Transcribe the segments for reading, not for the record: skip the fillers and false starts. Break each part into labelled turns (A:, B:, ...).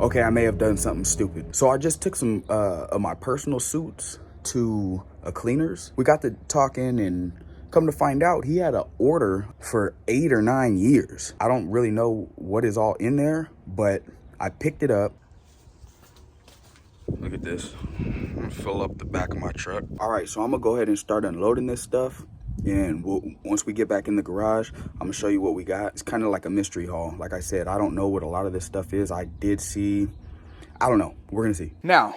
A: Okay, I may have done something stupid. So I just took some of my personal suits to a cleaner's. We got to talking, and come to find out, he had an order for 8 or 9 years. I don't really know what is all in there, but I picked it up. Look at this. I'm gonna fill up the back of my truck. All right, so I'm gonna go ahead and start unloading this stuff. And once we get back in the garage, I'm gonna show you what we got. It's kind of like a mystery haul. Like I said, I don't know what a lot of this stuff is. I did see, I don't know. We're gonna see. Now,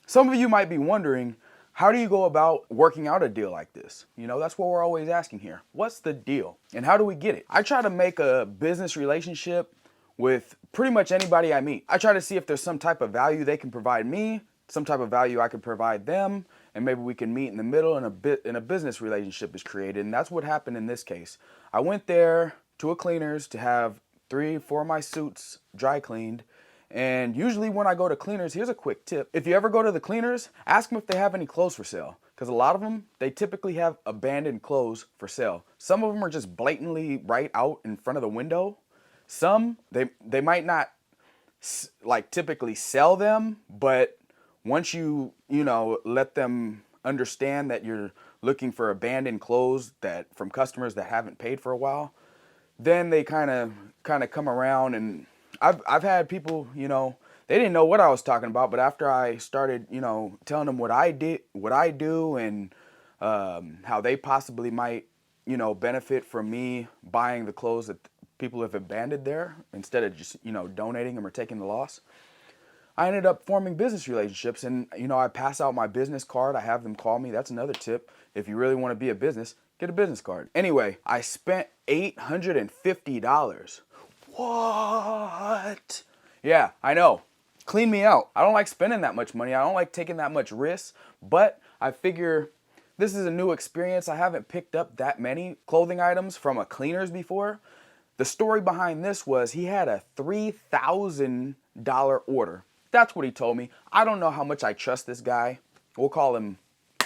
A: some of you might be wondering, how do you go about working out a deal like this? You know, that's what we're always asking here. What's the deal? And how do we get it? I try to make a business relationship with pretty much anybody I meet. I try to see if there's some type of value they can provide me, some type of value I can provide them, and maybe we can meet in the middle and a business relationship is created. And that's what happened in this case. I went there to a cleaner's to have 3-4 of my suits dry cleaned. And usually when I go to cleaners, here's a quick tip. If you ever go to the cleaners, ask them if they have any clothes for sale. Because a lot of them, they typically have abandoned clothes for sale. Some of them are just blatantly right out in front of the window. Some, they might not like typically sell them, but once you know, let them understand that you're looking for abandoned clothes that from customers that haven't paid for a while, then they kind of come around. And I've had people, you know, they didn't know what I was talking about, but after I started, you know, telling them what I do, and how they possibly might, you know, benefit from me buying the clothes that people have abandoned there instead of just, you know, donating them or taking the loss, I ended up forming business relationships. And, you know, I pass out my business card. I have them call me. That's another tip. If you really want to be a business, get a business card. Anyway, I spent $850. What? Yeah, I know. Clean me out. I don't like spending that much money. I don't like taking that much risk, but I figure this is a new experience. I haven't picked up that many clothing items from a cleaner's before. The story behind this was he had a $3,000 order. That's what he told me. I don't know how much I trust this guy. We'll call him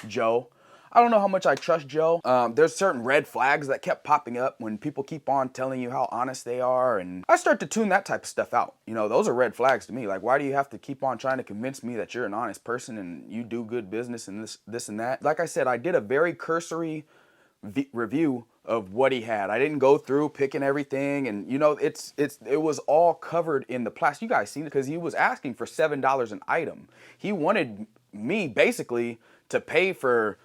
A: Joe. I don't know how much I trust Joe. There's certain red flags that kept popping up when people keep on telling you how honest they are. And I start to tune that type of stuff out. You know, those are red flags to me. Like, why do you have to keep on trying to convince me that you're an honest person and you do good business and this and that? Like I said, I did a very cursory review of what he had. I didn't go through picking everything, and you know, it was all covered in the plastic. You guys seen it because he was asking for $7 an item. He wanted me basically to pay for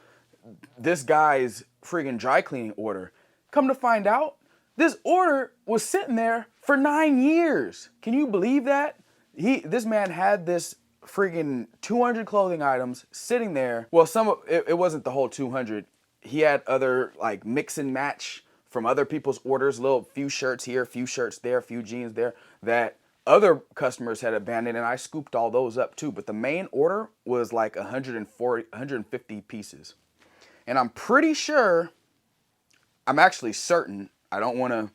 A: this guy's friggin' dry cleaning order. Come to find out, this order was sitting there for 9 years. Can you believe that? This man had this friggin' 200 clothing items sitting there. Well, it wasn't the whole 200. He had other like mix and match from other people's orders, little few shirts here, few shirts there, few jeans there that other customers had abandoned, and I scooped all those up too. But the main order was like 150 pieces. And I'm pretty sure, I'm actually certain, I don't want to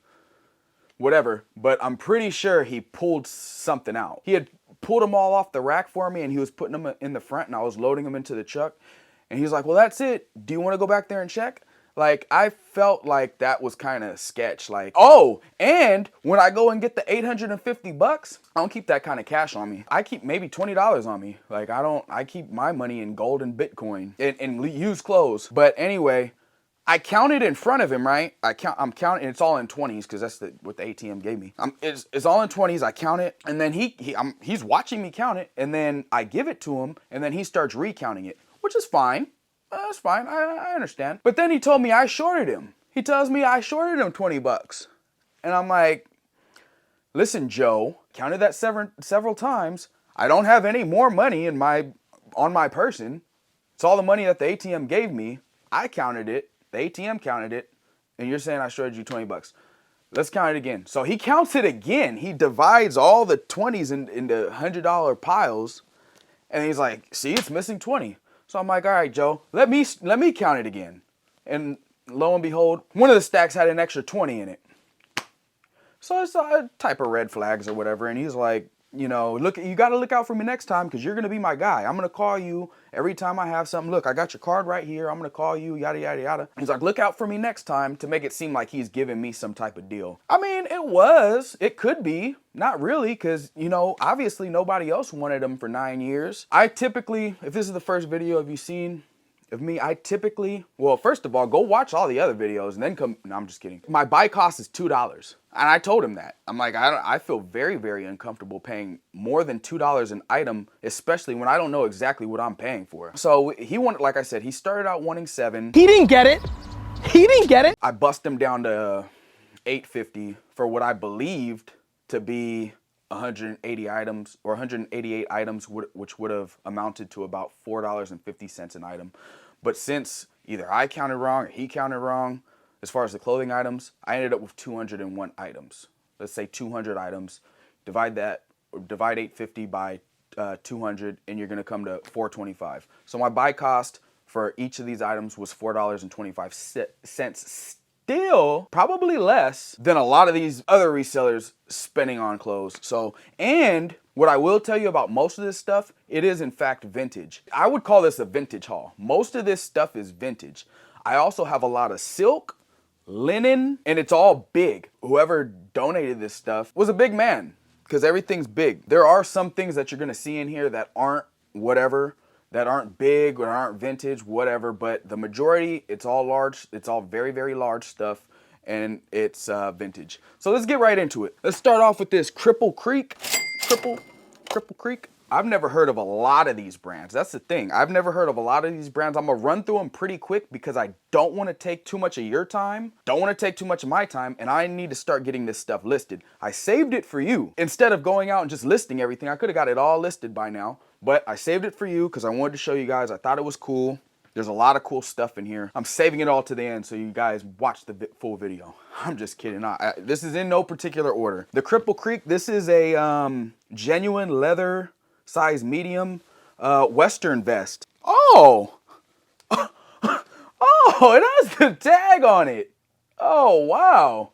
A: whatever, but I'm pretty sure he pulled something out. He had pulled them all off the rack for me, and he was putting them in the front, and I was loading them into the truck. And he's like, well, that's it. Do you want to go back there and check? Like, I felt like that was kind of sketch. Like, oh, and when I go and get the $850, I don't keep that kind of cash on me. I keep maybe $20 on me. Like, I keep my money in gold and Bitcoin and used clothes. But anyway, I counted in front of him, right? I'm counting, and it's all in 20s because that's what the ATM gave me. It's all in 20s. I count it, and then he's watching me count it, and then I give it to him, and then he starts recounting it, which is fine. That's fine. I understand. But then he told me I shorted him. He tells me I shorted him $20. And I'm like, listen, Joe, counted that several times. I don't have any more money on my person. It's all the money that the ATM gave me. I counted it. The ATM counted it. And you're saying I shorted you $20. Let's count it again. So he counts it again. He divides all the 20s into $100 piles. And he's like, see, it's missing 20. So I'm like, all right, Joe, let me count it again. And lo and behold, one of the stacks had an extra 20 in it. So it's a type of red flags or whatever. And he's like, you know, look, you got to look out for me next time because you're going to be my guy. I'm going to call you every time I have something. Look, I got your card right here. I'm going to call you, yada, yada, yada. He's like, look out for me next time, to make it seem like he's giving me some type of deal. I mean, it could be. Not really, because, you know, obviously nobody else wanted him for 9 years. I typically, if this is the first video have you seen of me, I typically, well, first of all, go watch all the other videos and then come, no, I'm just kidding. My buy cost is $2. And I told him that. I'm like, I feel very, very uncomfortable paying more than $2 an item, especially when I don't know exactly what I'm paying for. So he wanted, like I said, he started out wanting 7.
B: He didn't get it. He didn't get it.
A: I bust him down to $850 for what I believed to be 180 items or 188 items, which would have amounted to about $4.50 an item. But since either I counted wrong or he counted wrong, as far as the clothing items, I ended up with 201 items. Let's say 200 items. Divide 850 by 200, and you're gonna come to $4.25. So my buy cost for each of these items was $4.25. Still probably less than a lot of these other resellers spending on clothes. So, and what I will tell you about most of this stuff, it is in fact vintage. I would call this a vintage haul. Most of this stuff is vintage. I also have a lot of silk, linen, and it's all big. Whoever donated this stuff was a big man, because everything's big. There are some things that you're gonna see in here that aren't whatever, that aren't big or aren't vintage, whatever, but the majority, it's all large, it's all very, very large stuff, and it's vintage. So let's get right into it. Let's start off with this Cripple Creek. Cripple Creek. I've never heard of a lot of these brands. That's the thing. I've never heard of a lot of these brands. I'm gonna run through them pretty quick because I don't want to take too much of your time, don't want to take too much of my time, and I need to start getting this stuff listed. I saved it for you. Instead of going out and just listing everything, I could have got it all listed by now, but I saved it for you because I wanted to show you guys. I thought it was cool. There's a lot of cool stuff in here. I'm saving it all to the end so you guys watch the full video. I'm just kidding. This is in no particular order. The Cripple Creek, this is a genuine leather size medium Western vest. Oh, oh, it has the tag on it. Oh, wow.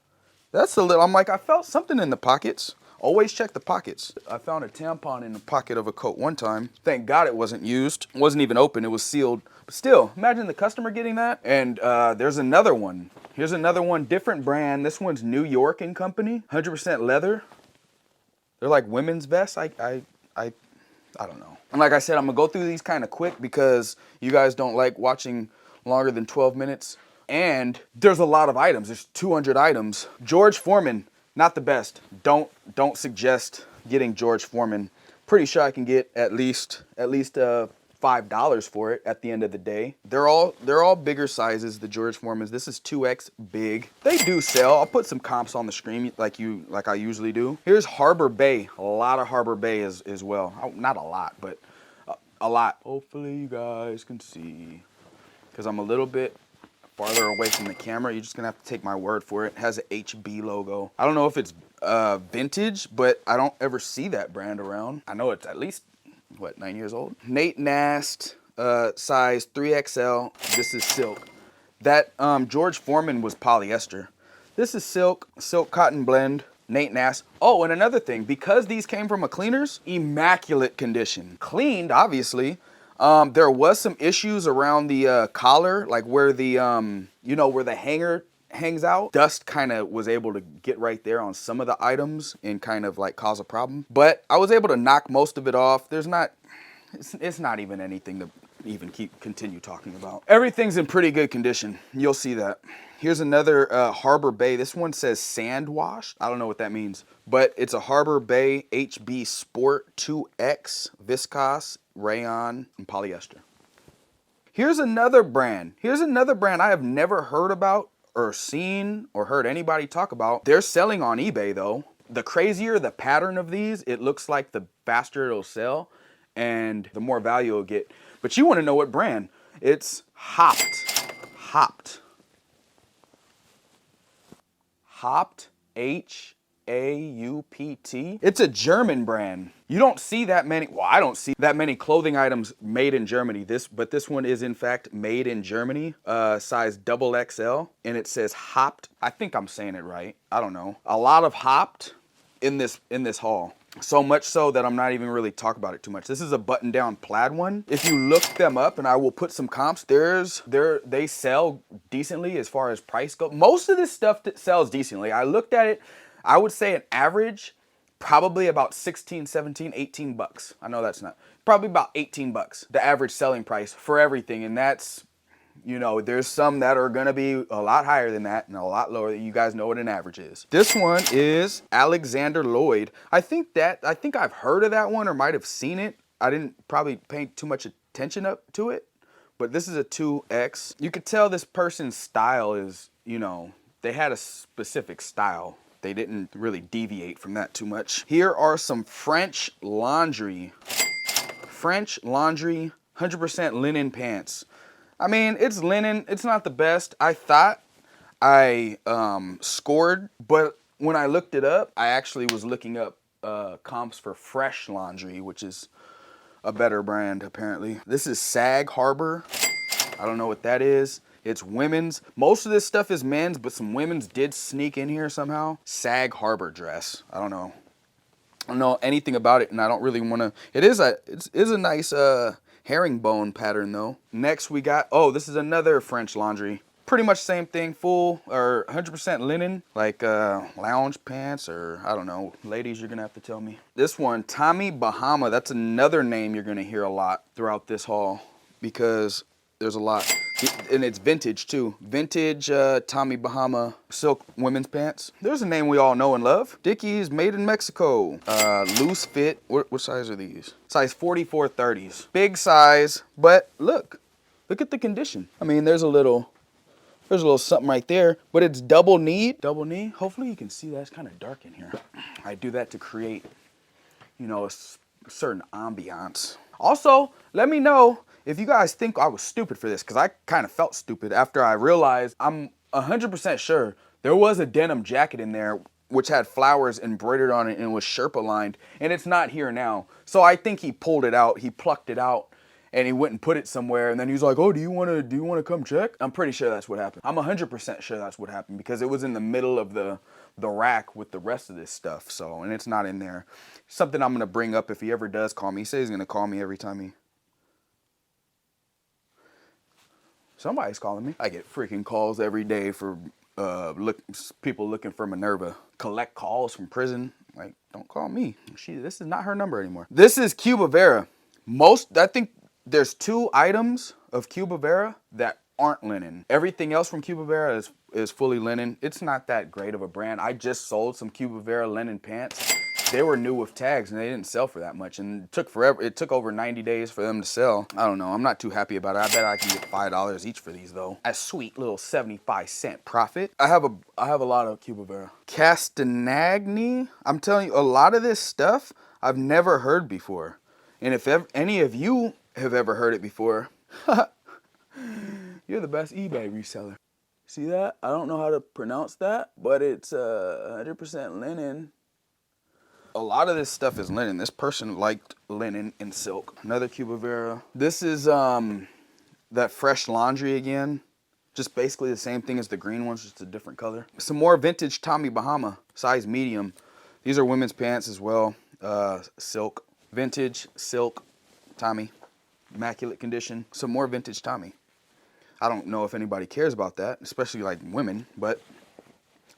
A: That's a little, I'm like, I felt something in the pockets. Always check the pockets. I found a tampon in the pocket of a coat one time. Thank God it wasn't used. It wasn't even open, it was sealed. But still, imagine the customer getting that. And there's another one. Here's another one, different brand. This one's New York and Company, 100% leather. They're like women's vests. I don't know. And like I said, I'm gonna go through these kind of quick because you guys don't like watching longer than 12 minutes. And there's a lot of items. There's 200 items. George Foreman, not the best. Don't suggest getting George Foreman. Pretty sure I can get at least $5 for it at the end of the day. They're all bigger sizes, the George Foremans. This is 2X big. They do sell. I'll put some comps on the screen like I usually do. Here's Harbor Bay. A lot of Harbor Bay as well. Not a lot, but a lot. Hopefully you guys can see, because I'm a little bit farther away from the camera. You're just gonna have to take my word for it. It has an HB logo. I don't know if it's vintage, but I don't ever see that brand around. I know it's at least, what, 9 years old? Nate Nast, size 3XL. This is silk. That George Foreman was polyester. This is silk cotton blend, Nate Nast. Oh, and another thing, because these came from a cleaners, immaculate condition. Cleaned, obviously. There was some issues around the collar, like where the, where the hanger hangs out. Dust kind of was able to get right there on some of the items and kind of like cause a problem. But I was able to knock most of it off. It's not even anything to even continue talking about. Everything's in pretty good condition. You'll see that. Here's another Harbor Bay. This one says sand washed. I don't know what that means, but it's a Harbor Bay HB Sport 2X viscose, rayon, and polyester. Here's another brand. I have never heard about or seen or heard anybody talk about. They're selling on eBay though. The crazier the pattern of these, it looks like the faster it'll sell and the more value it'll get. But you want to know what brand? It's Hopped. Hopped, H-A-U-P-T. It's a German brand. You don't see that many, well, I don't see that many clothing items made in Germany. But this one is in fact made in Germany, size XXL, and it says Hopped. I think I'm saying it right. I don't know. A lot of Hopped in this haul. So much so that I'm not even really talking about it too much. This is a button-down plaid one. If you look them up, and I will put some comps, they sell decently as far as price goes. Most of this stuff that sells decently. I looked at it, I would say an average, probably about 16, 17, 18 bucks. I know that's not, probably about 18 bucks, the average selling price for everything. And that's, you know, there's some that are gonna be a lot higher than that and a lot lower. You guys know what an average is. This one is Alexander Lloyd. I think I've heard of that one or might have seen it. I didn't probably pay too much attention up to it, but this is a 2X. You could tell this person's style is, you know, they had a specific style. They didn't really deviate from that too much. Here are some French laundry. French laundry, 100% linen pants. I mean, it's linen. It's not the best. I thought I scored, but when I looked it up, I actually was looking up comps for Fresh Laundry, which is a better brand apparently. This is Sag Harbor. I don't know what that is. It's women's. Most of this stuff is men's, but some women's did sneak in here somehow. Sag Harbor dress. I don't know. I don't know anything about it, and I don't really want to. It is a nice herringbone pattern though. Next we got, oh, this is another French laundry. Pretty much same thing, full or 100% linen, like lounge pants, or I don't know. Ladies, you're gonna have to tell me. This one, Tommy Bahama. That's another name you're gonna hear a lot throughout this haul because there's a lot. And it's vintage too. Vintage Tommy Bahama silk women's pants. There's a name we all know and love. Dickies, made in Mexico. Loose fit. What size are these? Size 44 30s. Big size, but look at the condition. I mean, there's a little something right there, but it's double knee. Double knee. Hopefully you can see that. It's kind of dark in here. I do that to create, you know, a certain ambiance. Also, let me know if you guys think I was stupid for this, because I kind of felt stupid after I realized I'm 100% sure there was a denim jacket in there which had flowers embroidered on it and was Sherpa lined, and it's not here now. So I think he pulled it out, he plucked it out, and he went and put it somewhere, and then he was like, oh, do you want to come check? I'm pretty sure that's what happened. I'm 100% sure that's what happened because it was in the middle of the rack with the rest of this stuff, so, and it's not in there. Something I'm going to bring up if he ever does call me. He says he's going to call me every time he... Somebody's calling me. I get freaking calls every day for people looking for Minerva. Collect calls from prison. Like, don't call me. This is not her number anymore. This is Cuba Vera. I think there's 2 items of Cuba Vera that aren't linen. Everything else from Cuba Vera is fully linen. It's not that great of a brand. I just sold some Cuba Vera linen pants. They were new with tags and they didn't sell for that much, and it took forever. It took over 90 days for them to sell. I don't know. I'm not too happy about it. I bet I can get $5 each for these though. A sweet little 75-cent profit. I have a lot of Cuba Vera. Castanagni. I'm telling you, a lot of this stuff I've never heard before. And if any of you have ever heard it before, you're the best eBay reseller. See that? I don't know how to pronounce that, but it's 100% linen. A lot of this stuff is linen. This person liked linen and silk. Another Cuba Vera. This is that Fresh Laundry again. Just basically the same thing as the green ones, just a different color. Some more vintage Tommy Bahama, size medium. These are women's pants as well. Silk. Vintage, silk, Tommy. Immaculate condition. Some more vintage Tommy. I don't know if anybody cares about that, especially like women, but...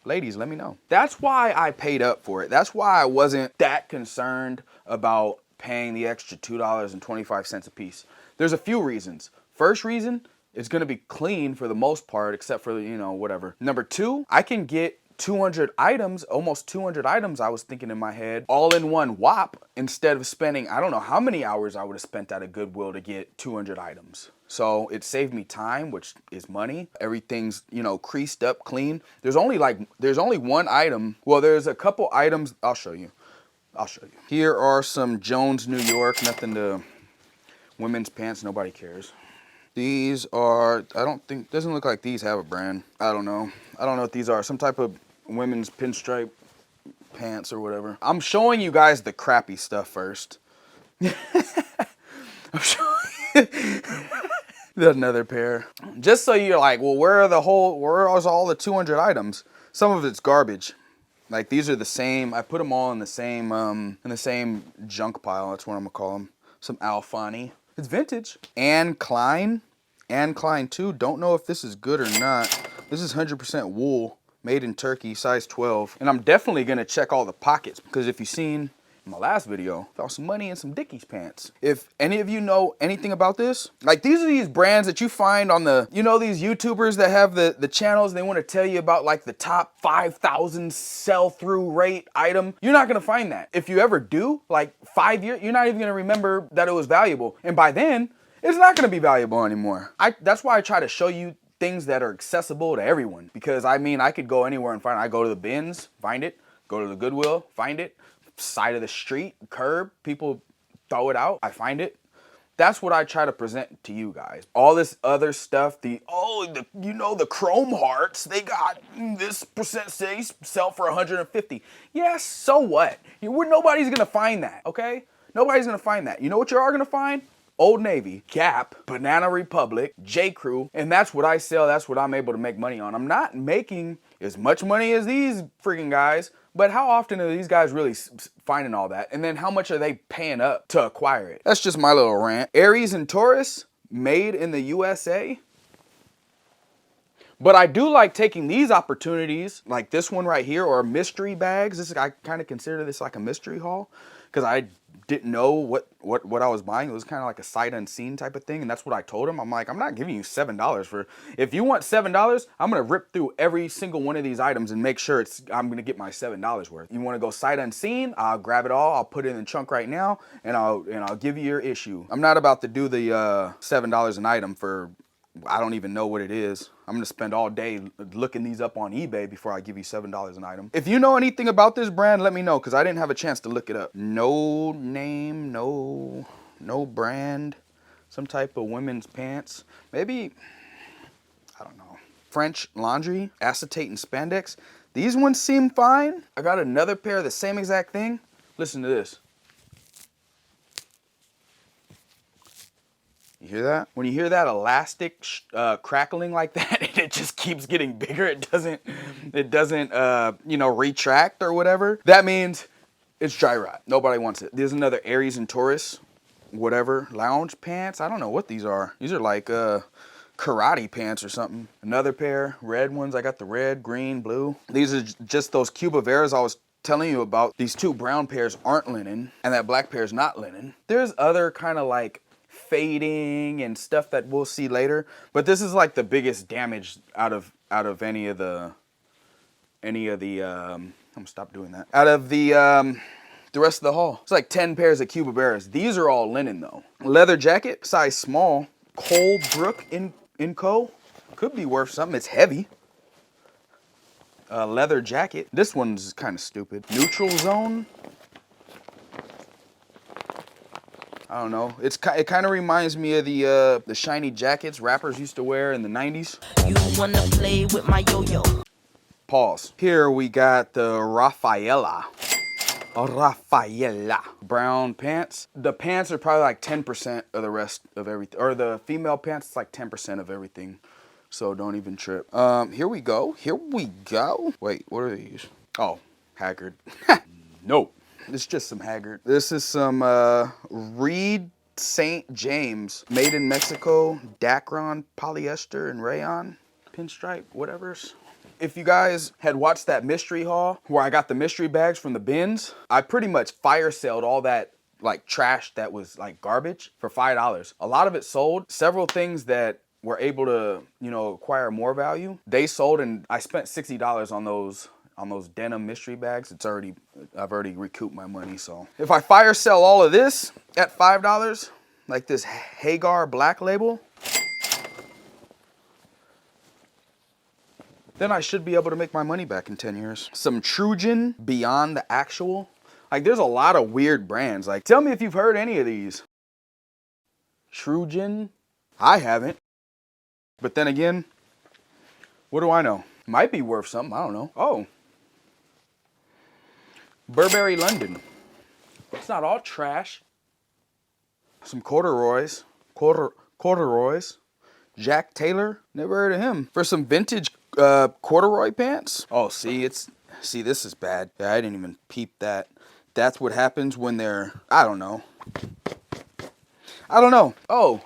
A: ladies, let me know. That's why I paid up for it. That's why I wasn't that concerned about paying the extra $2.25 a piece. There's a few reasons. First reason, it's gonna be clean for the most part, except for, you know, whatever. Number 2, I can get 200 items, almost 200 items I was thinking in my head, all in one whop, instead of spending, I don't know how many hours I would have spent at a Goodwill to get 200 items. So it saved me time, which is money. Everything's, you know, creased up, clean. There's only one item. Well, there's a couple items. I'll show you. Here are some Jones, New York. Nothing to women's pants. Nobody cares. These are, doesn't look like these have a brand. I don't know what these are. Some type of women's pinstripe pants or whatever. I'm showing you guys the crappy stuff first. I'm showing another pair. Just so you're like, well, where's all the 200 items? Some of it's garbage. Like these are the same. I put them all in the same junk pile. That's what I'm gonna call them. Some Alfani. It's vintage. Anne Klein too. Don't know if this is good or not. This is 100% wool, made in Turkey, size 12. And I'm definitely gonna check all the pockets because if you've seen in my last video, found some money in some Dickies pants. If any of you know anything about this, like these are these brands that you find on the, you know, these YouTubers that have the channels, they want to tell you about like the top 5,000 sell-through rate item. You're not gonna find that. If you ever do, like 5 years, you're not even gonna remember that it was valuable. And by then, it's not gonna be valuable anymore. That's why I try to show you things that are accessible to everyone. Because I mean, I could go anywhere and find it. I go to the bins, find it. Go to the Goodwill, find it. Side of the street, curb, people throw it out, I find it. That's what I try to present to you guys. All this other stuff, the chrome hearts, they got this percent sell for 150. Yeah, so what? Nobody's gonna find that, okay? Nobody's gonna find that. You know what you are gonna find? Old Navy, Gap, Banana Republic, J. Crew, and that's what I sell. That's what I'm able to make money on. I'm not making as much money as these freaking guys, but how often are these guys really finding all that? And then how much are they paying up to acquire it? That's just my little rant. Aries and Taurus, made in the USA. But I do like taking these opportunities, like this one right here, or mystery bags. I kind of consider this like a mystery haul because I didn't know what I was buying. It was kind of like a sight unseen type of thing, and that's what I told him. I'm like, I'm not giving you $7 for. If you want $7, I'm gonna rip through every single one of these items and make sure I'm gonna get my $7 worth. You want to go sight unseen? I'll grab it all. I'll put it in the trunk right now, and I'll give you your issue. I'm not about to do the $7 an item for. I don't even know what it is. I'm gonna spend all day looking these up on eBay before I give you $7 an item. If you know anything about this brand, let me know, because I didn't have a chance to look it up. No name, no brand, some type of women's pants. Maybe, I don't know. French laundry, acetate and spandex. These ones seem fine. I got another pair of the same exact thing. Listen to this. You hear that? When you hear that elastic crackling like that, and it just keeps getting bigger, it doesn't retract or whatever. That means it's dry rot. Nobody wants it. There's another Aries and Taurus, whatever, lounge pants. I don't know what these are. These are like karate pants or something. Another pair, red ones. I got the red, green, blue. These are just those Cuba Veras I was telling you about. These two brown pairs aren't linen, and that black pair is not linen. There's other kind of like fading and stuff that we'll see later, but this is like the biggest damage out of any of the I'm gonna stop doing that, out of the rest of the haul. It's like 10 pairs of Cuba Bears. These are all linen though. Leather jacket, size small, Colebrook in Co. Could be worth something. It's heavy. Leather jacket. This one's kind of stupid. Neutral zone. I don't know. It kind of reminds me of the shiny jackets rappers used to wear in the 90s. You wanna play with my yo-yo? Pause. Here we got the Rafaela brown pants. The pants are probably like 10% of the rest of everything, or the female pants is like 10% of everything. So don't even trip. Here we go. Wait, what are these? Oh, Haggard. Nope. It's just some Haggard. This is some Reed St. James, made in Mexico, Dacron polyester and rayon, pinstripe, whatever's. If you guys had watched that mystery haul where I got the mystery bags from the bins, I pretty much fire saled all that like trash that was like garbage for $5. A lot of it sold. Several things that were able to, acquire more value, they sold, and I spent $60 on those denim mystery bags. I've already recouped my money. So if I fire sell all of this at $5, like this Hagar Black Label, then I should be able to make my money back in 10 years. Some Trujan Beyond the Actual. Like there's a lot of weird brands. Like tell me if you've heard any of these. Trujan, I haven't. But then again, what do I know? Might be worth something, I don't know. Oh. Burberry London. It's not all trash. Some corduroys. Corduroys. Jack Taylor. Never heard of him. For some vintage corduroy pants. Oh, see, it's See, this is bad. Yeah, I didn't even peep that. That's what happens when they're, I don't know. Oh,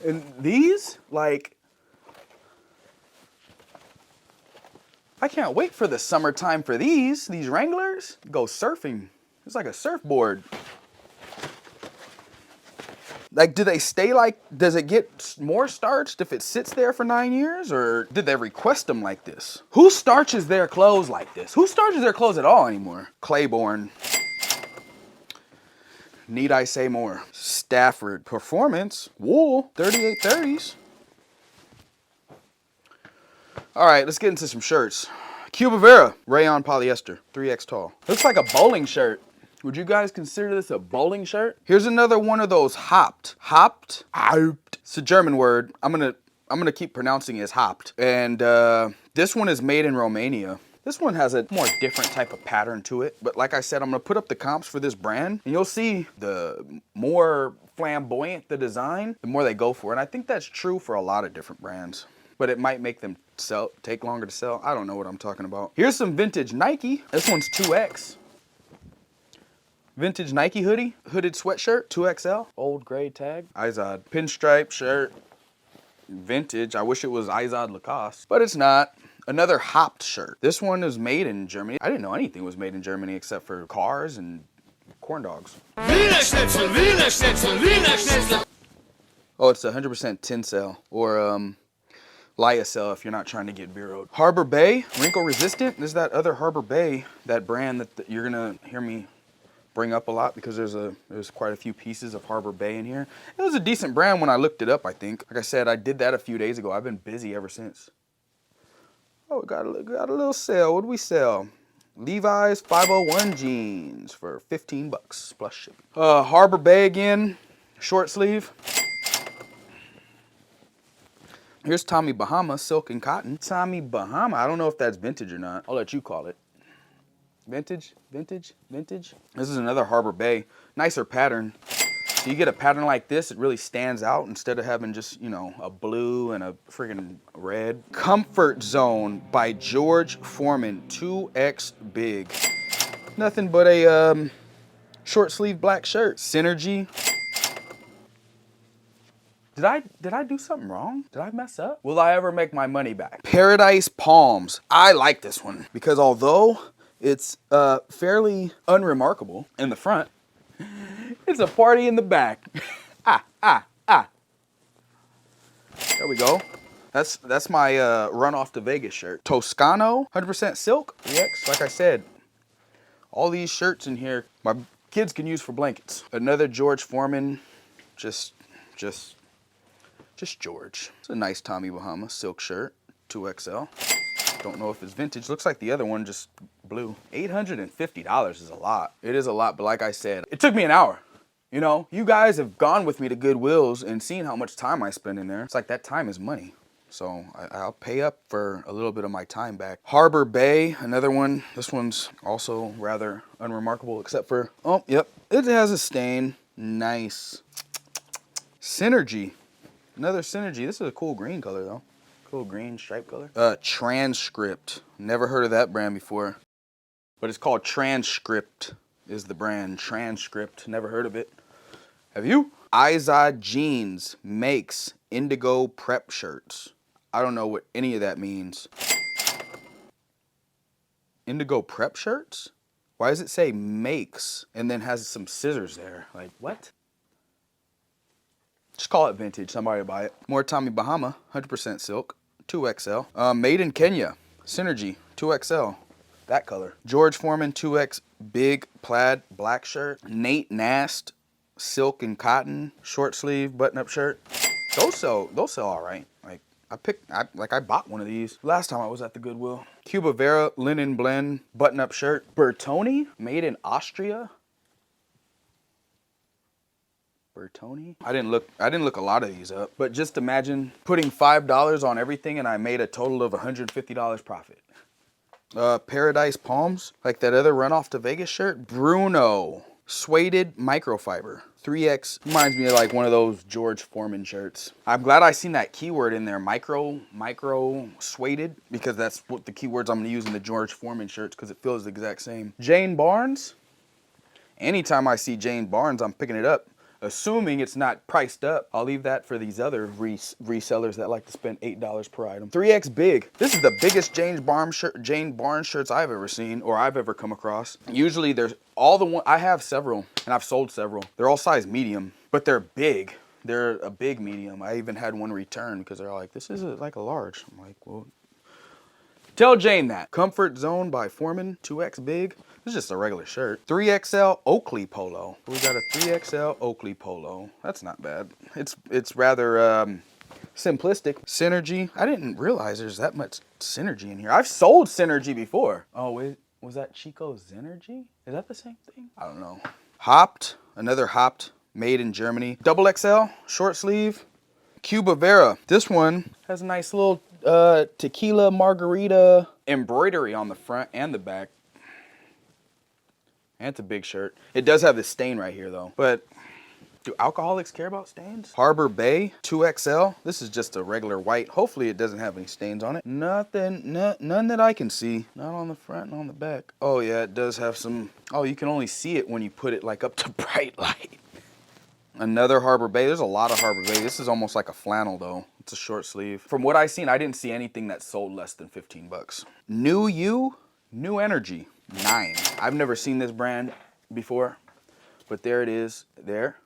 A: and these, like, I can't wait for the summertime for these Wranglers. Go surfing. It's like a surfboard. Like, do they stay like, does it get more starched if it sits there for 9 years? Or did they request them like this? Who starches their clothes like this? Who starches their clothes at all anymore? Claiborne. Need I say more? Stafford. Performance. Wool. 3830s. All right, let's get into some shirts. Cuba Vera. Rayon polyester. 3X tall. Looks like a bowling shirt. Would you guys consider this a bowling shirt? Here's another one of those hopped. Hopped? It's a German word. I'm gonna keep pronouncing it as hopped. And this one is made in Romania. This one has a more different type of pattern to it. But like I said, I'm gonna put up the comps for this brand, and you'll see the more flamboyant the design, the more they go for it. And I think that's true for a lot of different brands. But it might make them take longer to sell. I don't know what I'm talking about. Here's some vintage Nike. This one's 2X. Vintage Nike hoodie, hooded sweatshirt, 2XL, old gray tag. Izod, pinstripe shirt, vintage. I wish it was Izod Lacoste, but it's not. Another hopped shirt. This one is made in Germany. I didn't know anything was made in Germany except for cars and corn dogs. Wiener Schnitzel, Wiener Schnitzel, Wiener Schnitzel. Oh, it's 100% Tencel or Lyocell if you're not trying to get Veroed. Harbor Bay, wrinkle resistant. There's that other Harbor Bay, that brand that you're gonna hear me bring up a lot because there's quite a few pieces of Harbor Bay in here. It was a decent brand when I looked it up, I think. Like I said, I did that a few days ago. I've been busy ever since. Oh, we got a little sale. What do we sell? Levi's 501 jeans for 15 bucks plus shipping. Harbor Bay again, short sleeve. Here's Tommy Bahama, silk and cotton. Tommy Bahama, I don't know if that's vintage or not. I'll let you call it. Vintage, vintage, vintage. This is another Harbor Bay, nicer pattern. So you get a pattern like this, it really stands out instead of having just, you know, a blue and a friggin' red. Comfort Zone by George Foreman, 2X big. Nothing but a short sleeve black shirt. Synergy. Did I do something wrong? Did I mess up? Will I ever make my money back? Paradise Palms. I like this one because although it's fairly unremarkable in the front, it's a party in the back. There we go. That's my run off to Vegas shirt. Toscano, 100% silk. Yes, like I said, all these shirts in here, my kids can use for blankets. Another George Foreman, just George. It's a nice Tommy Bahama silk shirt, 2XL. Don't know if it's vintage. Looks like the other one just blue. $850 is a lot. It is a lot, but like I said, it took me an hour. You know, you guys have gone with me to Goodwill's and seen how much time I spend in there. It's like that time is money. So I'll pay up for a little bit of my time back. Harbor Bay, another one. This one's also rather unremarkable except for, oh, yep, it has a stain. Nice. Synergy. Another Synergy. This is a cool green color though. Cool green stripe color. Transcript. Never heard of that brand before. But it's called Transcript is the brand. Transcript. Never heard of it. Have you? Izod Jeans makes indigo prep shirts. I don't know what any of that means. Indigo prep shirts? Why does it say makes and then has some scissors there? Like, what? Just call it vintage. Somebody will buy it. More Tommy Bahama, 100% silk, 2XL. Made in Kenya, Synergy, 2XL. That color. George Foreman, 2X, big plaid black shirt. Nate Nast, silk and cotton, short sleeve button-up shirt. Those sell all right. Like I bought one of these last time I was at the Goodwill. Cuba Vera linen blend button-up shirt. Bertoni, made in Austria. Bertoni. I didn't look a lot of these up, but just imagine putting $5 on everything and I made a total of $150 profit. Paradise Palms, like that other run off to Vegas shirt. Bruno. suede microfiber. 3X reminds me of like one of those George Foreman shirts. I'm glad I seen that keyword in there, micro suede, because that's what the keywords I'm gonna use in the George Foreman shirts because it feels the exact same. Jane Barnes. Anytime I see Jane Barnes, I'm picking it up. Assuming it's not priced up. I'll leave that for these other resellers that like to spend $8 per item. 3X big. This is the biggest Jane Barnes shirts I've ever seen or I've ever come across. Usually there's all the one, I have several and I've sold several. They're all size medium, but they're big. They're a big medium. I even had one return because they're like, this is like a large. I'm like, well, tell Jane that. Comfort Zone by Foreman, 2X big. This is just a regular shirt. 3XL Oakley polo. We got a 3XL Oakley polo. That's not bad. It's rather simplistic. Synergy. I didn't realize there's that much Synergy in here. I've sold Synergy before. Oh, wait, was that Chico's Synergy? Is that the same thing? I don't know. Hopped. Another Hopped. Made in Germany. Double XL. Short sleeve. Cuba Vera. This one has a nice little tequila margarita embroidery on the front and the back. And it's a big shirt. It does have this stain right here though. But do alcoholics care about stains? Harbor Bay 2XL. This is just a regular white. Hopefully it doesn't have any stains on it. None that I can see. Not on the front and on the back. Oh yeah, it does have some. Oh, you can only see it when you put it like up to bright light. Another Harbor Bay. There's a lot of Harbor Bay. This is almost like a flannel though. It's a short sleeve. From what I've seen, I didn't see anything that sold less than 15 bucks. New Energy 9. I've never seen this brand before, but there it is there.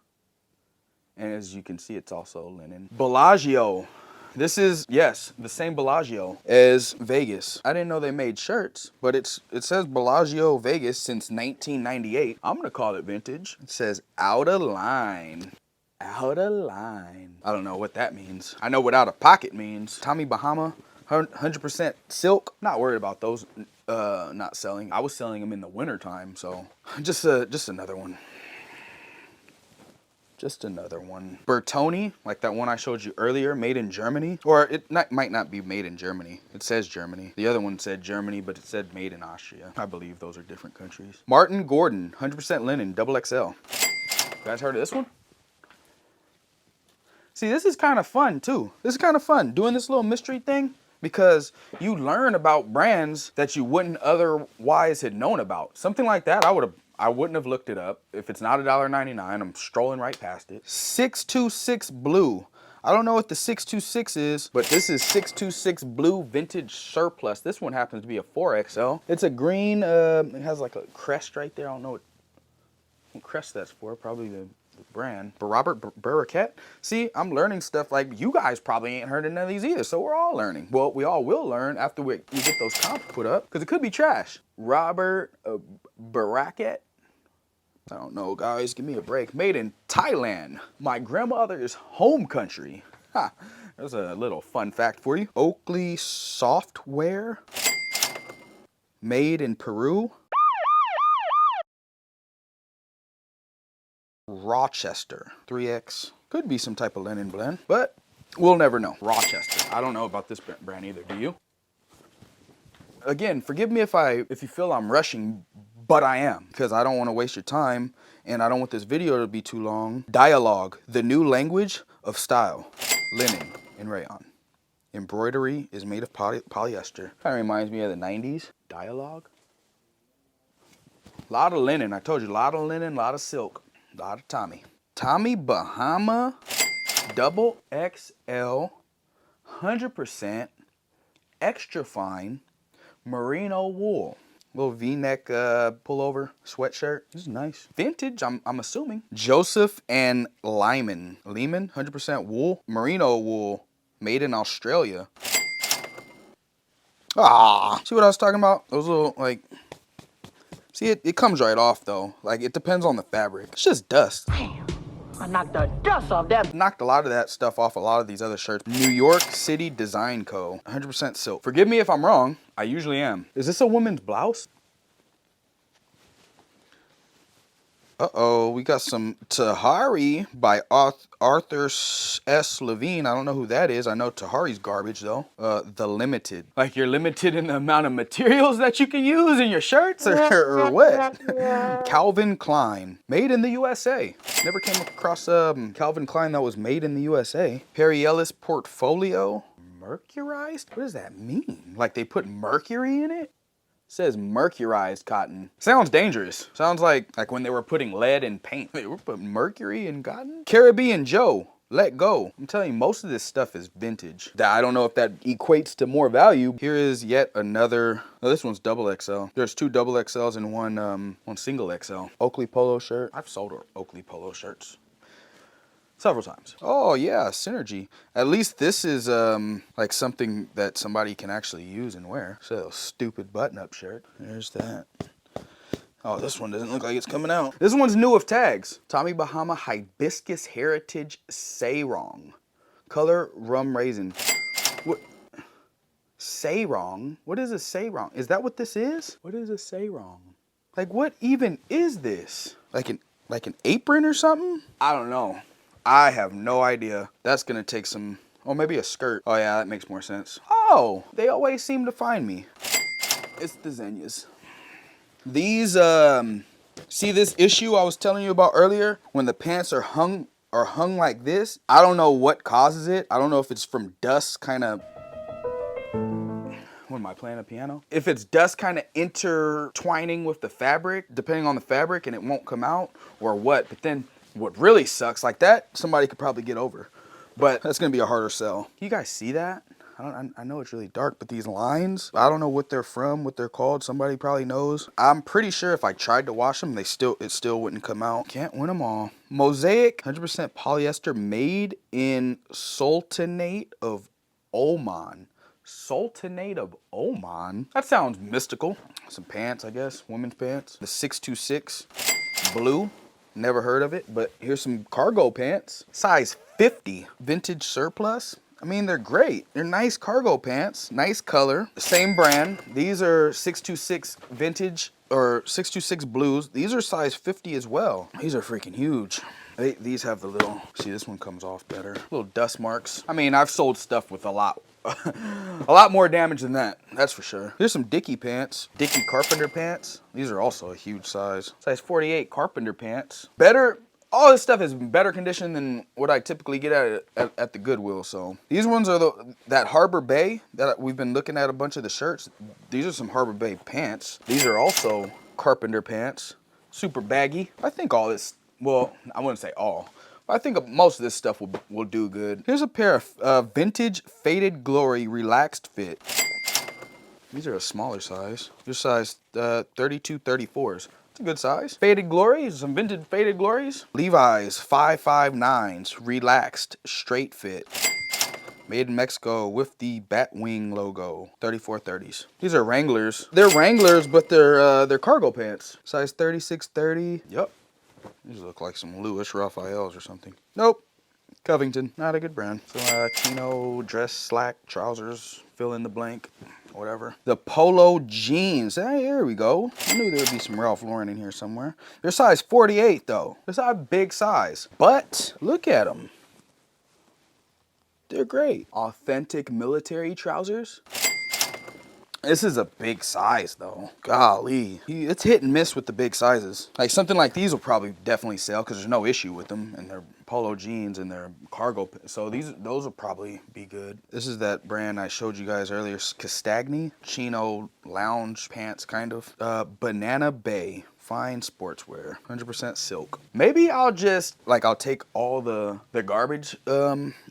A: And as you can see, it's also linen. Bellagio. This is, yes, the same Bellagio as Vegas. I didn't know they made shirts, but it says Bellagio Vegas since 1998. I'm gonna call it vintage. It says out of line. Out of line. I don't know what that means. I know what out of pocket means. Tommy Bahama, 100% silk. Not worried about those not selling. I was selling them in the winter time, so just another one. Just another one. Bertoni, like that one I showed you earlier, made in Germany. Or it might not be made in Germany. It says Germany. The other one said Germany, but it said made in Austria. I believe those are different countries. Martin Gordon, 100% linen, double XL. You guys heard of this one? See, this is kind of fun too. This is kind of fun, doing this little mystery thing, because you learn about brands that you wouldn't otherwise have known about. Something like that, I wouldn't have looked it up. If it's not $1.99, I'm strolling right past it. 626 blue. I don't know what the 626 is, but this is 626 blue vintage surplus. This one happens to be a 4XL. It's a green, it has like a crest right there. I don't know what crest that's for, probably the brand. Robert Burkett. See, I'm learning stuff like you guys probably ain't heard of none of these either, so we're all learning. Well, we all will learn after we get those comps put up, because it could be trash. Robert Burkett. I don't know, guys, give me a break. Made in Thailand, my grandmother's home country. Ha, there's a little fun fact for you. Oakley Software, made in Peru. Rochester, 3X. Could be some type of linen blend, but we'll never know. Rochester. I don't know about this brand either, do you? Again, forgive me if you feel I'm rushing, but I am, because I don't want to waste your time and I don't want this video to be too long. Dialogue, the new language of style. Linen and rayon. Embroidery is made of polyester. Kind of reminds me of the 90s. Dialogue. A lot of linen. I told you, a lot of linen, a lot of silk. A lot of Tommy. Tommy Bahama double XL 100% extra fine merino wool. Little V-neck pullover sweatshirt. This is nice. Vintage, I'm assuming. Joseph and Lyman. 100% wool. Merino wool. Made in Australia. Ah, see what I was talking about? Those little, like... See, it comes right off, though. Like, it depends on the fabric. It's just dust.
B: Damn, I knocked the dust off that.
A: Knocked a lot of that stuff off a lot of these other shirts. New York City Design Co. 100% silk. Forgive me if I'm wrong. I usually am. Is this a woman's blouse? Uh-oh, we got some Tahari by Arthur S. Levine. I don't know who that is. I know Tahari's garbage, though. The Limited. Like you're limited in the amount of materials that you can use in your shirts or what? Calvin Klein. Made in the USA. Never came across Calvin Klein that was made in the USA. Perry Ellis Portfolio. Mercurized? What does that mean? Like they put mercury in it? Says mercurized cotton. Sounds dangerous. Sounds like when they were putting lead in paint. They were putting mercury in cotton? Caribbean Joe. Let go. I'm telling you, most of this stuff is vintage. I don't know if that equates to more value. Here is yet another. Oh, this one's double XL. There's 2 double XLs and one single XL. Oakley polo shirt. I've sold Oakley polo shirts several times. Oh yeah, Synergy. At least this is like something that somebody can actually use and wear. So stupid button-up shirt. There's that. Oh, this one doesn't look like it's coming out. This one's new with tags. Tommy Bahama Hibiscus Heritage Sarong. Color rum raisin. What? Sarong? What is a sarong? Is that what this is? What is a sarong? Like what even is this? Like an apron or something? I don't know. I have no idea. That's gonna take some, oh, maybe a skirt. Oh yeah, that makes more sense. Oh, they always seem to find me. It's the Xenias. These, see this issue I was telling you about earlier? When the pants are hung like this? I don't know what causes it. I don't know if it's from dust kind of, what am I playing a piano? If it's dust kind of intertwining with the fabric, depending on the fabric, and it won't come out, or what. But then what really sucks, like that, somebody could probably get over. But that's gonna be a harder sell. You guys see that? I know it's really dark, but these lines, I don't know what they're from, what they're called. Somebody probably knows. I'm pretty sure if I tried to wash them, it still wouldn't come out. Can't win them all. Mosaic, 100% polyester, made in Sultanate of Oman. Sultanate of Oman? That sounds mystical. Some pants, I guess, women's pants. The 626 blue. Never heard of it, but here's some cargo pants. Size 50, vintage surplus. I mean, they're great. They're nice cargo pants, nice color, same brand. These are 626 vintage or 626 blues. These are size 50 as well. These are freaking huge. These have the little, see, this one comes off better. Little dust marks. I mean, I've sold stuff with a lot more damage than that, that's for sure. Here's some Dickie pants, Dickie carpenter pants. These are also a huge size. Size 48 carpenter pants. Better, all this stuff is in better condition than what I typically get at the Goodwill. So these ones are that Harbor Bay that we've been looking at a bunch of the shirts. These are some Harbor Bay pants. These are also carpenter pants, super baggy. I think all this, well, I wouldn't say all. I think most of this stuff will do good. Here's a pair of vintage Faded Glory relaxed fit. These are a smaller size. They're size 32, 34s. It's a good size. Faded Glory, some vintage Faded Glories. Levi's 559s, relaxed straight fit. Made in Mexico with the Batwing logo. 3430s. These are Wranglers. They're Wranglers, but they're cargo pants. Size 36, 30. Yup. These look like some Louis Raphaels or something. Nope. Covington. Not a good brand. So chino, dress, slack, trousers, fill in the blank, whatever. The polo jeans. Hey, here we go. I knew there would be some Ralph Lauren in here somewhere. They're size 48 though. It's not a big size. But look at them. They're great. Authentic military trousers. This is a big size though. Golly. It's hit and miss with the big sizes. Like something like these will probably definitely sell because there's no issue with them. And they're polo jeans and they're cargo. So those will probably be good. This is that brand I showed you guys earlier. Castagni. Chino lounge pants kind of. Banana Bay. Fine sportswear, 100% silk. Maybe I'll just, I'll take all the garbage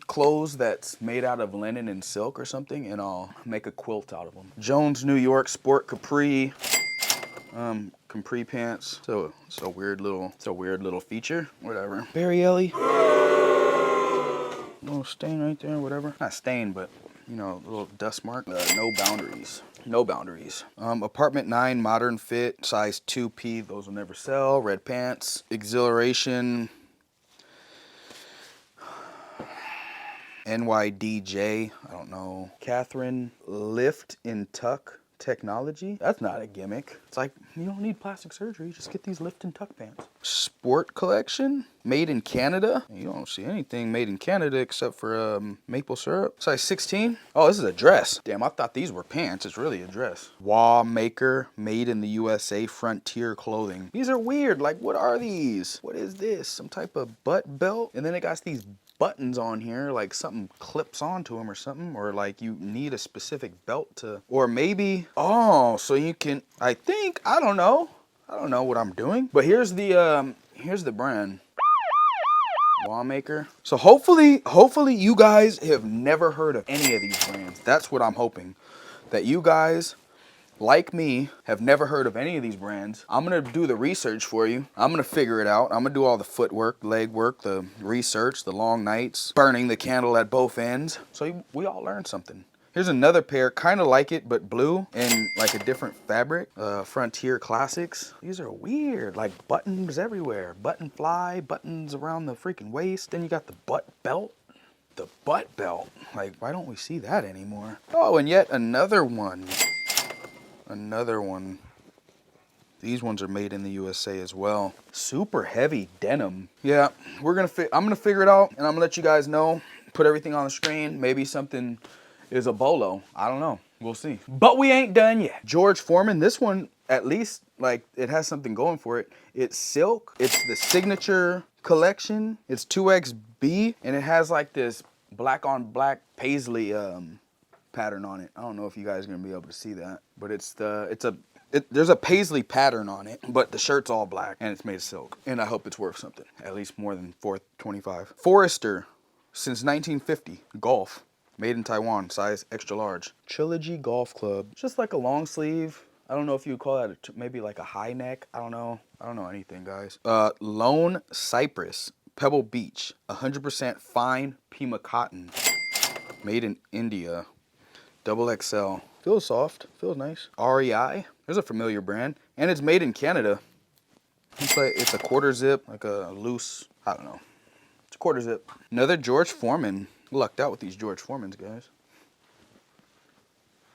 A: clothes that's made out of linen and silk or something, and I'll make a quilt out of them. Jones, New York, sport capri, capri pants. So it's a weird little feature. Whatever. Barry Ellie. Little stain right there, whatever. Not stain, but you know, a little dust mark. No boundaries. No boundaries. Apartment 9 modern fit, size 2P. Those will never sell. Red pants. Exhilaration. NYDJ. I don't know. Catherine Lift in Tuck Technology. That's not a gimmick. It's like, you don't need plastic surgery. Just get these lift and tuck pants. Sport collection, made in Canada. You don't see anything made in Canada except for maple syrup. Size 16. Oh, this is a dress. Damn, I thought these were pants. It's really a dress. Waw Maker, made in the USA, Frontier clothing. These are weird. Like, what are these? What is this? Some type of butt belt? And then it got these buttons on here, like something clips onto them or something, or like you need a specific belt to, or maybe, oh, so you can, I think, I don't know what I'm doing, but here's the brand, Lawmaker. So hopefully you guys have never heard of any of these brands. That's what I'm hoping, that you guys, like me, have never heard of any of these brands. I'm gonna do the research for you. I'm gonna figure it out. I'm gonna do all the footwork, leg work, the research, the long nights, burning the candle at both ends. So we all learned something. Here's another pair, kind of like it, but blue and like a different fabric. Frontier Classics. These are weird, like buttons everywhere. Button fly, buttons around the freaking waist. Then you got the butt belt. The butt belt. Like, why don't we see that anymore? Oh, and yet another one. Another one. These ones are made in the USA as well. Super heavy denim. Yeah, I'm gonna figure it out, and I'm gonna let you guys know. Put everything on the screen. Maybe something is a BOLO. I don't know. We'll see. But we ain't done yet. George Foreman. This one, at least, like, it has something going for it. It's silk. It's the signature collection. It's 2XB, and it has like this black on black paisley pattern on it. I don't know if you guys are gonna be able to see that, but there's a paisley pattern on it, but the shirt's all black and it's made of silk. And I hope it's worth something, at least more than $425. Forester, since 1950, golf, made in Taiwan, size extra large. Trilogy Golf Club, just like a long sleeve. I don't know if you would call that maybe like a high neck. I don't know anything, guys. Lone Cypress, Pebble Beach, 100% fine Pima cotton, made in India. Double XL. Feels soft. Feels nice. REI. There's a familiar brand. And it's made in Canada. It's a quarter zip. Like a loose, I don't know. It's a quarter zip. Another George Foreman. Lucked out with these George Foremans, guys.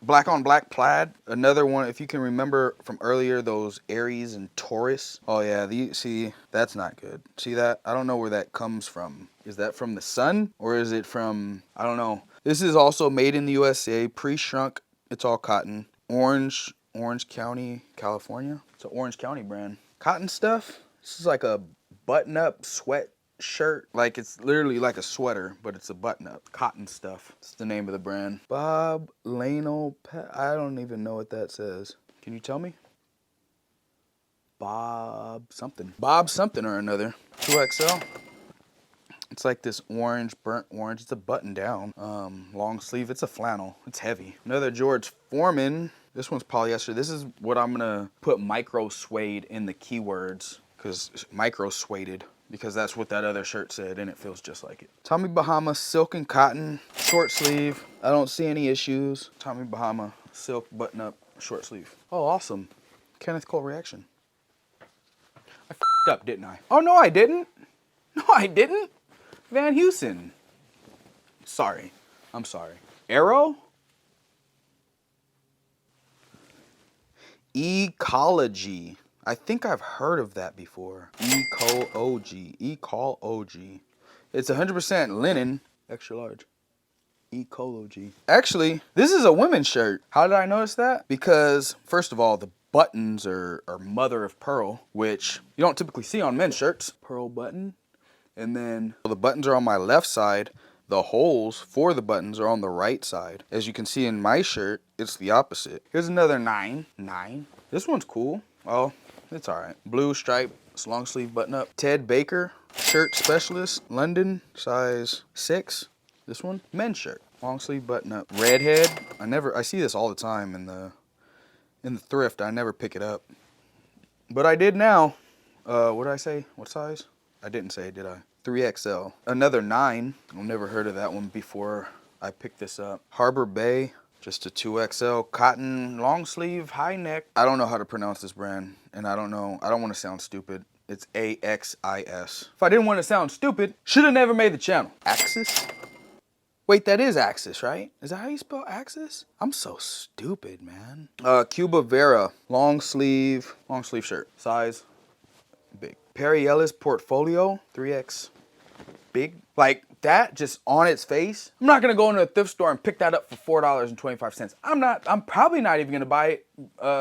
A: Black on black plaid. Another one, if you can remember from earlier, those Aries and Taurus. Oh yeah, see, that's not good. See that? I don't know where that comes from. Is that from the sun? Or is it from, I don't know. This is also made in the USA, pre-shrunk. It's all cotton. Orange County, California. It's an Orange County brand. Cotton stuff. This is like a button-up sweat shirt. Like, it's literally like a sweater, but it's a button-up. Cotton stuff. It's the name of the brand. Bob Lano. I don't even know what that says. Can you tell me? Bob something or another. 2XL. It's like this orange, burnt orange. It's a button down, long sleeve. It's a flannel. It's heavy. Another George Foreman. This one's polyester. This is what I'm gonna put micro suede in the keywords, because micro suede, because that's what that other shirt said, and it feels just like it. Tommy Bahama silk and cotton, short sleeve. I don't see any issues. Tommy Bahama silk button up, short sleeve. Oh, awesome. Kenneth Cole reaction. I f***ed up, didn't I? Oh, no, I didn't. No, I didn't. Van Heusen. Sorry. I'm sorry. Arrow? Ecology. I think I've heard of that before. Ecology. Ecology. It's 100% linen. Extra large. Ecology. Actually, this is a women's shirt. How did I notice that? Because, first of all, the buttons are mother of pearl, which you don't typically see on men's shirts. Pearl button. And then the buttons are on my left side. The holes for the buttons are on the right side. As you can see in my shirt, it's the opposite. Here's another 9. This one's cool. Oh, it's all right. Blue stripe, it's long sleeve button up. Ted Baker, shirt specialist, London, size 6. This one, men's shirt, long sleeve button up. Redhead, I see this all the time in the thrift. I never pick it up, but I did now. What did I say? What size? I didn't say, did I? 3XL. Another 9. I've never heard of that one before I picked this up. Harbor Bay, just a 2XL. Cotton, long sleeve, high neck. I don't know how to pronounce this brand, and I don't want to sound stupid. It's AXIS. If I didn't want to sound stupid, should have never made the channel. Axis? Wait, that is Axis, right? Is that how you spell Axis? I'm so stupid, man. Cuba Vera, long sleeve shirt. Size, big. Perry Ellis Portfolio 3X big. Like that just on its face. I'm not gonna go into a thrift store and pick that up for $4.25. I'm probably not even gonna buy it,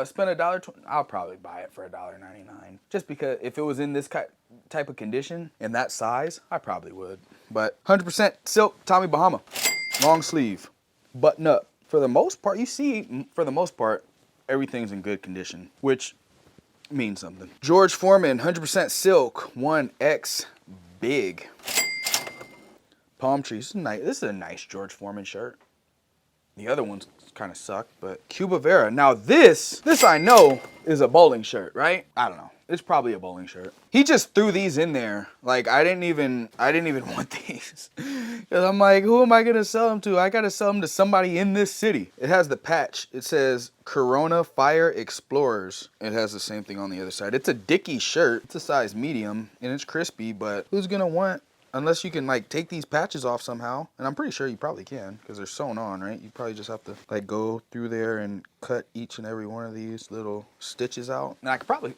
A: spend $1. I'll probably buy it for $1.99. Just because if it was in this type of condition and that size, I probably would. But 100% silk Tommy Bahama. Long sleeve. Button up. For the most part, you see, for the most part, everything's in good condition, which means something. George Foreman, 100% silk, 1X big. Palm trees. This is a nice George Foreman shirt. The other ones kind of suck, but Cuba Vera. Now this I know is a bowling shirt, right? I don't know. It's probably a bowling shirt. He just threw these in there. Like I didn't even want these. Cause I'm like, who am I gonna sell them to? I gotta sell them to somebody in this city. It has the patch. It says Corona Fire Explorers. It has the same thing on the other side. It's a Dickies shirt. It's a size medium and it's crispy, but who's gonna want, unless you can like take these patches off somehow, and I'm pretty sure you probably can because they're sewn on, right? You probably just have to like go through there and cut each and every one of these little stitches out. And I could probably,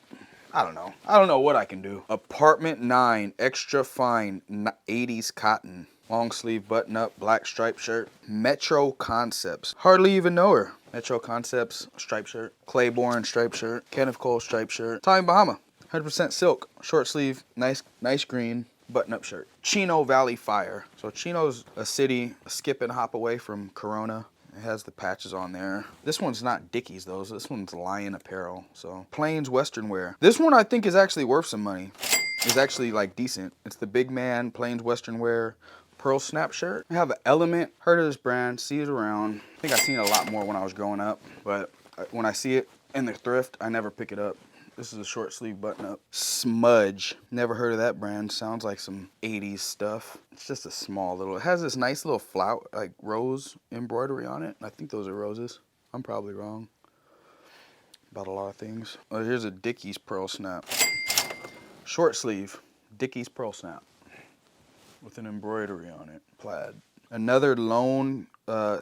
A: I don't know what I can do. Apartment 9 extra fine 80s cotton, long sleeve button up black striped shirt. Metro Concepts, hardly even know her. Metro Concepts striped shirt. Claiborne striped shirt. Kenneth Cole striped shirt. Tommy Bahama, 100% silk, short sleeve, nice green button-up shirt. Chino Valley Fire. So Chino's a city a skip and hop away from Corona. It has the patches on there. This one's not Dickies though. So this one's Lion Apparel. So Plains Western Wear. This one I think is actually worth some money. It's actually like decent. It's the Big Man Plains Western Wear Pearl Snap shirt. I have an Element. Heard of this brand. See it around. I think I've seen it a lot more when I was growing up. But when I see it in the thrift, I never pick it up. This is a short sleeve button up. Smudge. Never heard of that brand. Sounds like some 80s stuff. It's just a small little, it has this nice little flower, like rose embroidery on it. I think those are roses. I'm probably wrong about a lot of things. Oh, here's a Dickies Pearl Snap. Short sleeve, Dickies Pearl Snap with an embroidery on it. Plaid. Another Lone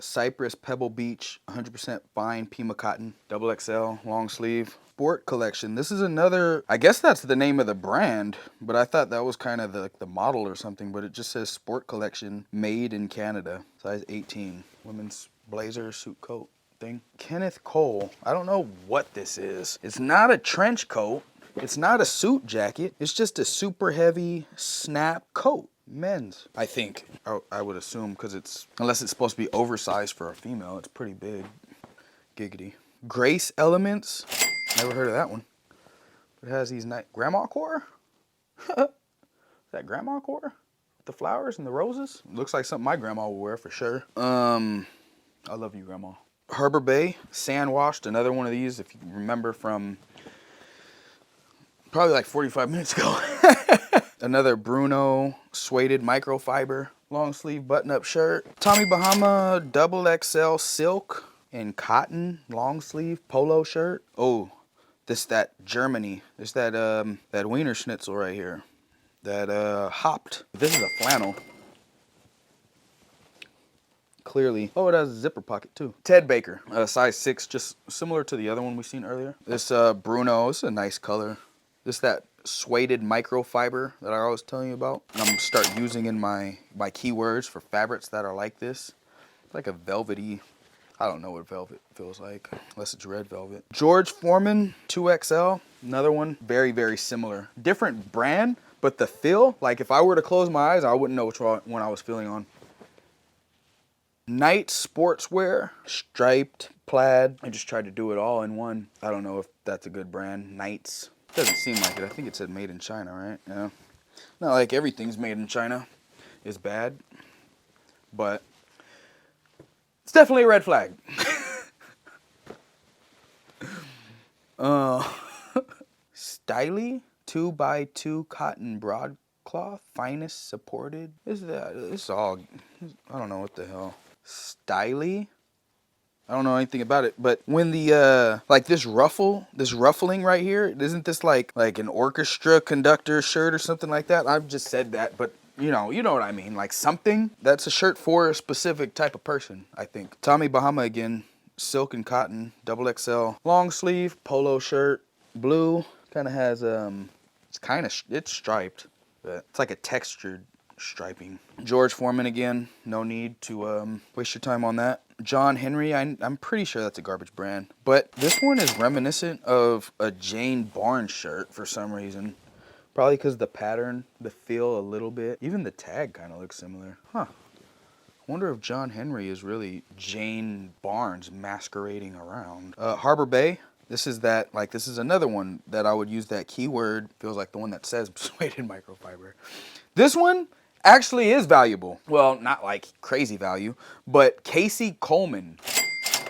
A: Cypress Pebble Beach 100% fine Pima cotton. Double XL, long sleeve. Sport Collection. This is another, I guess that's the name of the brand, but I thought that was kind of the model or something, but it just says Sport Collection, made in Canada, size 18. Women's blazer, suit coat thing. Kenneth Cole. I don't know what this is. It's not a trench coat. It's not a suit jacket. It's just a super heavy snap coat. Men's, I think. I would assume, because it's, unless it's supposed to be oversized for a female, it's pretty big. Giggity. Grace Elements. Never heard of that one. It has these nice grandma core. Is that grandma core? With the flowers and the roses? Looks like something my grandma would wear for sure. I love you, grandma. Harbor Bay, sand washed. Another one of these, if you remember from probably like 45 minutes ago. Another Bruno suede microfiber long sleeve button up shirt. Tommy Bahama double XL silk and cotton long sleeve polo shirt. Oh, that Germany. This that Wiener Schnitzel right here. That hopped. This is a flannel. Clearly. Oh, it has a zipper pocket too. Ted Baker, size 6, just similar to the other one we seen earlier. This Bruno, it's a nice color. This that suede microfiber that I was telling you about. And I'm gonna start using in my keywords for fabrics that are like this. It's like a velvety, I don't know what velvet feels like, unless it's red velvet. George Foreman 2XL, another one, very, very similar. Different brand, but the feel, like if I were to close my eyes, I wouldn't know which one I was feeling on. Night Sportswear, striped, plaid. I just tried to do it all in one. I don't know if that's a good brand. Knights. Doesn't seem like it. I think it said made in China, right? Yeah. Not like everything's made in China is bad, but it's definitely a red flag. Styly 2x2 cotton broadcloth, finest supported. This all, I don't know what the hell. Styly. I don't know anything about it, but when the like this ruffling right here, isn't this like an orchestra conductor shirt or something like that? I've just said that, but you know what I mean, like something that's a shirt for a specific type of person, I think. Tommy Bahama again, silk and cotton, double XL, long sleeve, polo shirt, blue, kind of has It's kind of, it's striped, but it's like a textured striping. George Foreman again, no need to waste your time on that. John Henry, I'm pretty sure that's a garbage brand, but this one is reminiscent of a Jane Barnes shirt for some reason. Probably because the pattern, the feel a little bit. Even the tag kind of looks similar. Huh. I wonder if John Henry is really Jane Barnes masquerading around. Harbor Bay. This is that, like, this is another one that I would use that keyword. Feels like the one that says suede microfiber. This one actually is valuable. Well, not like crazy value, but Casey Coleman.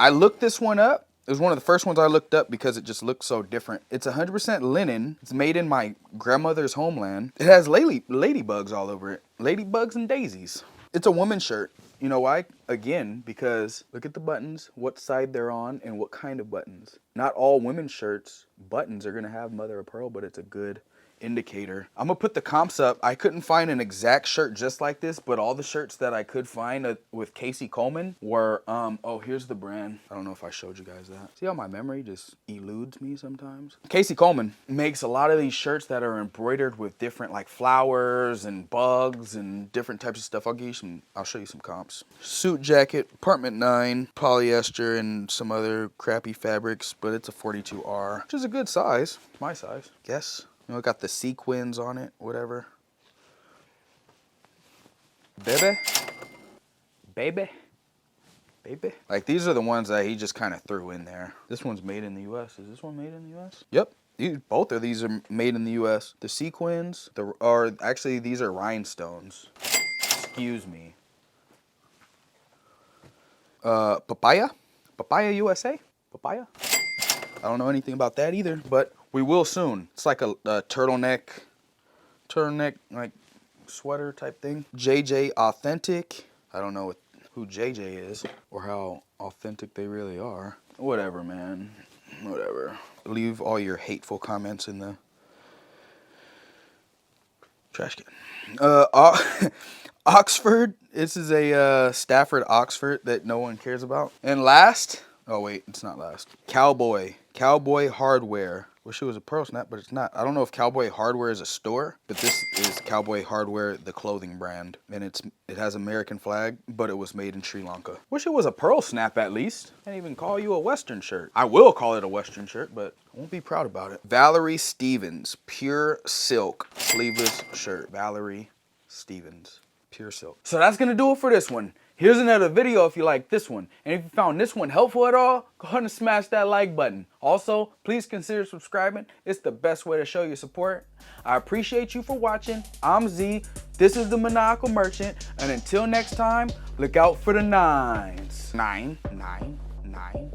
A: I looked this one up. It was one of the first ones I looked up because it just looked so different. It's 100% linen. It's made in my grandmother's homeland. It has ladybugs all over it. Ladybugs and daisies. It's a woman's shirt. You know why? Again, because look at the buttons, what side they're on, and what kind of buttons. Not all women's shirts buttons are gonna have mother of pearl, but it's a good indicator. I'm gonna put the comps up. I couldn't find an exact shirt just like this, but all the shirts that I could find with Casey Coleman were, oh, here's the brand. I don't know if I showed you guys that. See how my memory just eludes me sometimes? Casey Coleman makes a lot of these shirts that are embroidered with different like flowers and bugs and different types of stuff. I'll show you some comps. Suit jacket, Apartment 9, polyester and some other crappy fabrics, but it's a 42R, which is a good size. My size, guess. You know, it got the sequins on it, whatever. Baby. Like, these are the ones that he just kind of threw in there. This one's made in the U.S. Is this one made in the U.S.? Yep. Both of these are made in the U.S. The sequins, actually, these are rhinestones. Excuse me. Papaya USA? Papaya? I don't know anything about that either, but we will soon. It's like a turtleneck like sweater type thing. JJ Authentic. I don't know who JJ is or how authentic they really are. Whatever, man. Whatever. Leave all your hateful comments in the trash can. Oxford. This is a Stafford Oxford that no one cares about. And last, oh wait, it's not last. Cowboy Hardware. Wish it was a Pearl Snap, but it's not. I don't know if Cowboy Hardware is a store, but this is Cowboy Hardware, the clothing brand. And it has American flag, but it was made in Sri Lanka. Wish it was a Pearl Snap at least. Can't even call you a Western shirt. I will call it a Western shirt, but I won't be proud about it. Valerie Stevens, Pure Silk, sleeveless shirt. Valerie Stevens, Pure Silk. So that's gonna do it for this one. Here's another video if you like this one. And if you found this one helpful at all, go ahead and smash that like button. Also, please consider subscribing. It's the best way to show your support. I appreciate you for watching. I'm Z. This is the Maniacal Merchant. And until next time, look out for the nines. 9, 9, 9.